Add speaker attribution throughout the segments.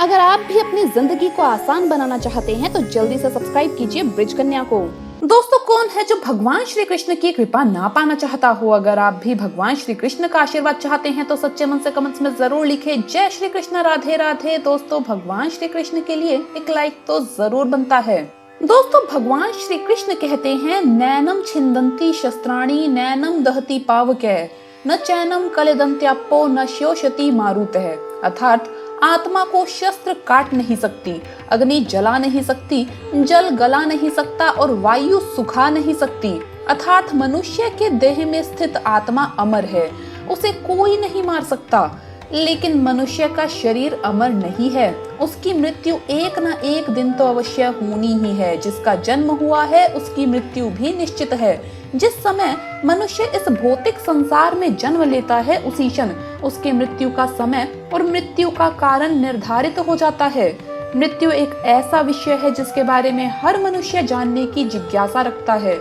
Speaker 1: अगर आप भी अपनी जिंदगी को आसान बनाना चाहते हैं तो जल्दी से सब्सक्राइब कीजिए ब्रिज कन्या को। दोस्तों, कौन है जो भगवान श्री कृष्ण की कृपा ना पाना चाहता हो। अगर आप भी भगवान श्री कृष्ण का आशीर्वाद चाहते हैं तो सच्चे मन से कमेंट्स में जरूर लिखे जय श्री कृष्ण, राधे राधे। दोस्तों, भगवान श्री कृष्ण के लिए एक लाइक तो जरूर बनता है। दोस्तों, भगवान श्री कृष्ण कहते हैं नैनम छिंदंती शस्त्राणी नैनम दहती पावकै न चैनम कलेदंत्यापो न शोषति मारुतः। अर्थात आत्मा को शस्त्र काट नहीं सकती, अग्नि जला नहीं सकती, जल गला नहीं सकता और वायु सुखा नहीं सकती। अर्थात मनुष्य के देह में स्थित आत्मा अमर है, उसे कोई नहीं मार सकता। लेकिन मनुष्य का शरीर अमर नहीं है, उसकी मृत्यु एक न एक दिन तो अवश्य होनी ही है। जिसका जन्म हुआ है उसकी मृत्यु भी निश्चित है। जिस समय मनुष्य इस भौतिक संसार में जन्म लेता है उसी क्षण उसकी मृत्यु का समय और मृत्यु का कारण निर्धारित हो जाता है। मृत्यु एक ऐसा विषय है जिसके बारे में हर मनुष्य जानने की जिज्ञासा रखता है।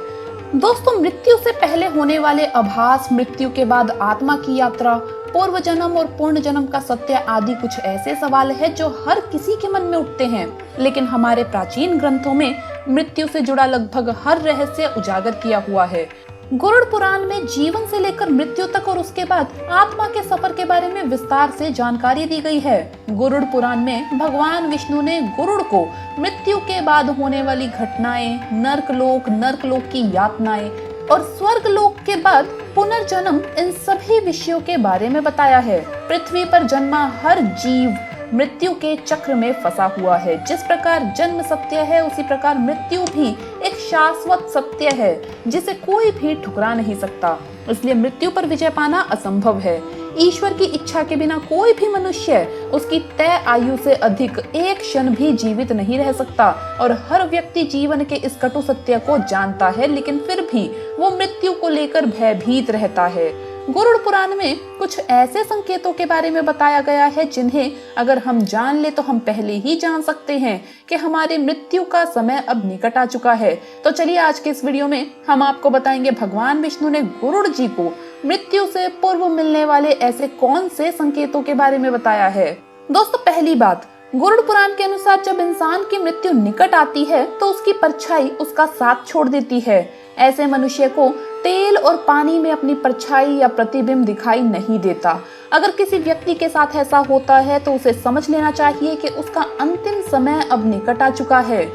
Speaker 1: दोस्तों, मृत्यु से पहले होने वाले आभास, मृत्यु के बाद आत्मा की यात्रा, पूर्व जन्म और पूर्ण जन्म का सत्य आदि कुछ ऐसे सवाल है जो हर किसी के मन में उठते हैं। लेकिन हमारे प्राचीन ग्रंथों में मृत्यु से जुड़ा लगभग हर रहस्य उजागर किया हुआ है। गरुड़ पुराण में जीवन से लेकर मृत्यु तक और उसके बाद आत्मा के सफर के बारे में विस्तार से जानकारी दी गई है। गरुड़ पुराण में भगवान विष्णु ने गरुड़ को मृत्यु के बाद होने वाली घटनाएं, नर्कलोक की यातनाएं और स्वर्गलोक के बाद पुनर्जन्म, इन सभी विषयों के बारे में बताया है। पृथ्वी पर जन्मा हर जीव मृत्यु के चक्र में फंसा हुआ है। जिस प्रकार जन्म सत्य है उसी प्रकार मृत्यु भी एक शाश्वत सत्य है जिसे कोई भी ठुकरा नहीं सकता। इसलिए मृत्यु पर विजय पाना असंभव है। ईश्वर की इच्छा के बिना कोई भी मनुष्य उसकी तय आयु से अधिक एक क्षण भी जीवित नहीं रह सकता और हर व्यक्ति जीवन के इस कटु सत्य को जानता है, लेकिन फिर भी वो मृत्यु को लेकर भयभीत रहता है। गरुड़ पुराण में कुछ ऐसे संकेतों के बारे में बताया गया है जिन्हें अगर हम जान ले तो हम पहले ही जान सकते हैं कि हमारी मृत्यु का समय अब निकट आ चुका है। तो चलिए आज के इस वीडियो में हम आपको बताएंगे भगवान विष्णु ने गरुड़ जी को मृत्यु से पूर्व मिलने वाले ऐसे कौन से संकेतों के बारे में बताया है। दोस्तों, पहली बात, गरुड़ पुराण के अनुसार जब इंसान की मृत्यु निकट आती है तो उसकी परछाई उसका साथ छोड़ देती है। ऐसे मनुष्य को तेल और पानी में अपनी परछाई या प्रतिबिंब दिखाई नहीं देता। अगर किसी व्यक्ति के साथ ऐसा होता है तो उसे समझ लेना चाहिए कि उसका अंतिम समय अब निकट आ चुका है।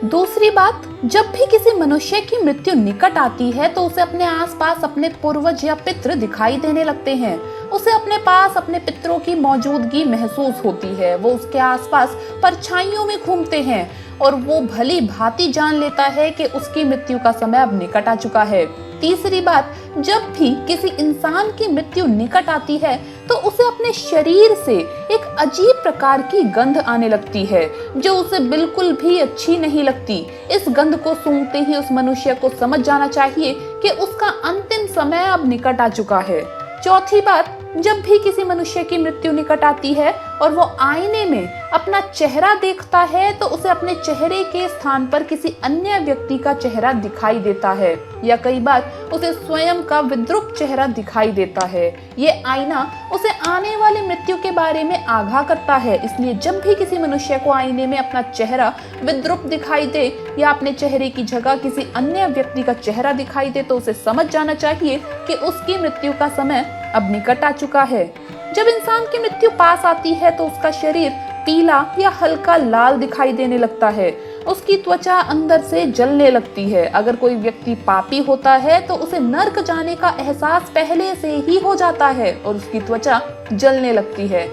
Speaker 1: दूसरी बात, जब भी किसी मनुष्य की मृत्यु निकट आती है तो उसे अपने आसपास अपने पूर्वज या पितृ दिखाई देने लगते हैं। उसे अपने पास अपने पितरों की मौजूदगी महसूस होती है। वो उसके आसपास परछाइयों में घूमते हैं और वो भली भांति जान लेता है कि उसकी मृत्यु का समय अब निकट आ चुका है। तीसरी बात, जब भी किसी इंसान की मृत्यु निकट आती है तो उसे अपने शरीर से एक अजीब प्रकार की गंध आने लगती है जो उसे बिल्कुल भी अच्छी नहीं लगती। इस गंध को सूंघते ही उस मनुष्य को समझ जाना चाहिए कि उसका अंतिम समय अब निकट आ चुका है। चौथी बात, जब भी किसी मनुष्य की मृत्यु निकट आती है और वो आईने में अपना चेहरा देखता है तो उसे अपने चेहरे के स्थान पर किसी अन्य व्यक्ति का चेहरा दिखाई देता है या कई बार उसे स्वयं का विद्रूप चेहरा दिखाई देता है। ये आईना उसे आने वाली मृत्यु के बारे में आगाह करता है। इसलिए जब भी किसी मनुष्य को आईने में अपना चेहरा विद्रूप दिखाई दे या अपने चेहरे की जगह किसी अन्य व्यक्ति का चेहरा दिखाई दे तो उसे समझ जाना चाहिए कि उसकी मृत्यु का समय अब निकट आ चुका है। जब इंसान की मृत्यु पास आती है तो उसका शरीर पीला या हल्का लाल दिखाई देने लगता है। उसकी त्वचा अंदर से जलने लगती है। अगर कोई व्यक्ति पापी होता है तो उसे नर्क जाने का एहसास पहले से ही हो जाता है और उसकी त्वचा जलने लगती है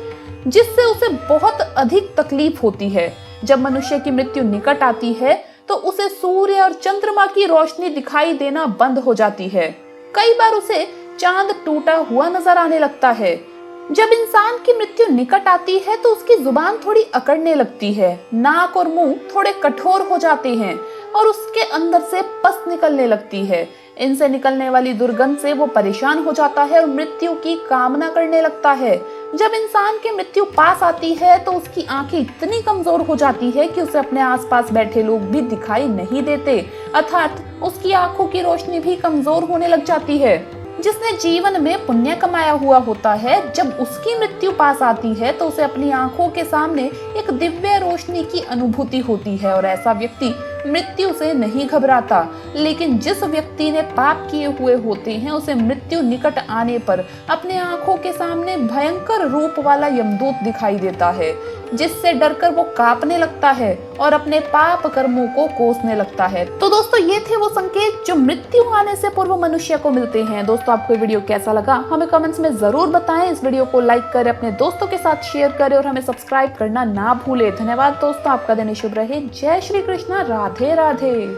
Speaker 1: जिससे उसे बहुत अधिक तकलीफ होती है। जब मनुष्य की मृत्यु निकट आती है तो उसे सूर्य और चंद्रमा की रोशनी दिखाई देना बंद हो जाती है। कई बार उसे चांद टूटा हुआ नजर आने लगता है। जब इंसान की मृत्यु निकट आती है तो उसकी जुबान थोड़ी अकड़ने लगती है, नाक और मुंह थोड़े कठोर हो जाते हैं और उसके अंदर से पस निकलने लगती है। इनसे निकलने वाली दुर्गंध से वो परेशान हो जाता है और मृत्यु की कामना करने लगता है। जब इंसान की मृत्यु पास आती है तो उसकी आंखें इतनी कमजोर हो जाती है कि उसे अपने आसपास बैठे लोग भी दिखाई नहीं देते, अर्थात उसकी आंखों की रोशनी भी कमजोर होने लग जाती है। जिसने जीवन में पुण्य कमाया हुआ होता है, जब उसकी मृत्यु पास आती है तो उसे अपनी आंखों के सामने एक दिव्य रोशनी की अनुभूति होती है और ऐसा व्यक्ति मृत्यु से नहीं घबराता। लेकिन जिस व्यक्ति ने पाप किए हुए होते हैं, उसे मृत्यु निकट आने पर अपने आंखों के सामने भयंकर रूप वाला यमदूत दिखाई देता है, जिससे डरकर वो कांपने लगता है और अपने पाप कर्मों को कोसने लगता है। तो दोस्तों, ये थे वो संकेत जो मृत्यु आने से पूर्व मनुष्य को मिलते हैं। दोस्तों, आपको वीडियो कैसा लगा हमें कमेंट्स में जरूर बताएं। इस वीडियो को लाइक करें, अपने दोस्तों के साथ शेयर करें और हमें सब्सक्राइब करना ना भूलें। धन्यवाद दोस्तों, आपका दिन शुभ रहे। जय श्री कृष्णा, राधे राधे।